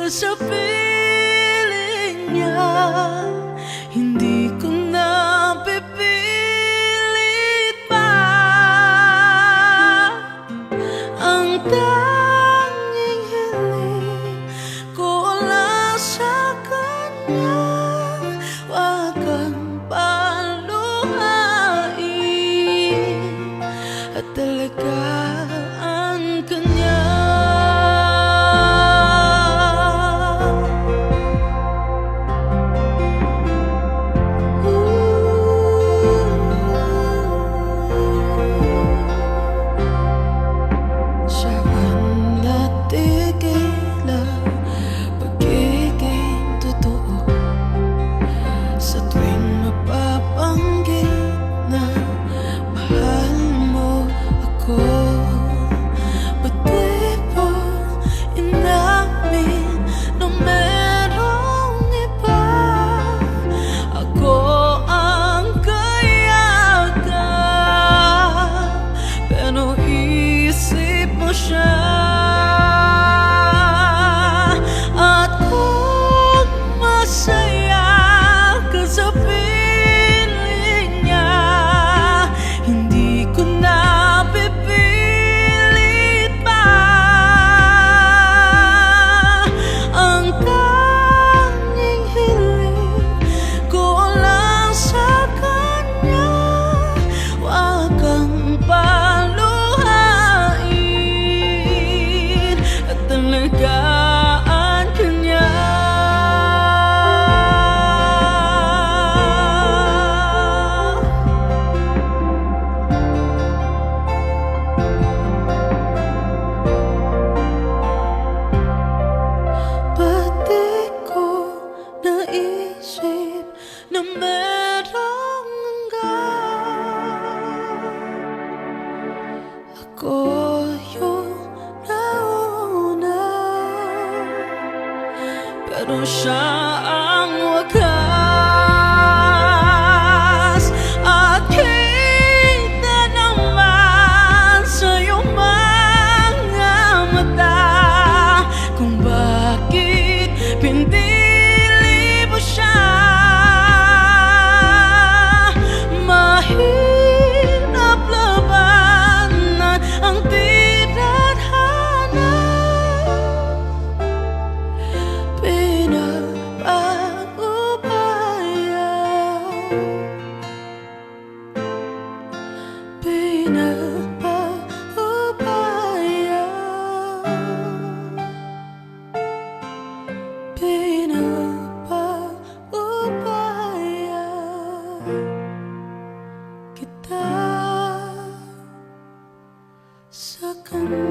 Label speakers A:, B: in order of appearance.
A: sa piling niya. Hindi ko na pipilit pa. Ang tanging hiling ko lang sa kanya, wag kang paluhain at talagaan ka niya. Na merong hanggang ako yung nauna, pero siya ang wakas. At kita naman sa iyong mga mata kung bakit pinili mo siya. Mahirap labanan ang tadhana, pinagpagubayan, kita sa kanya.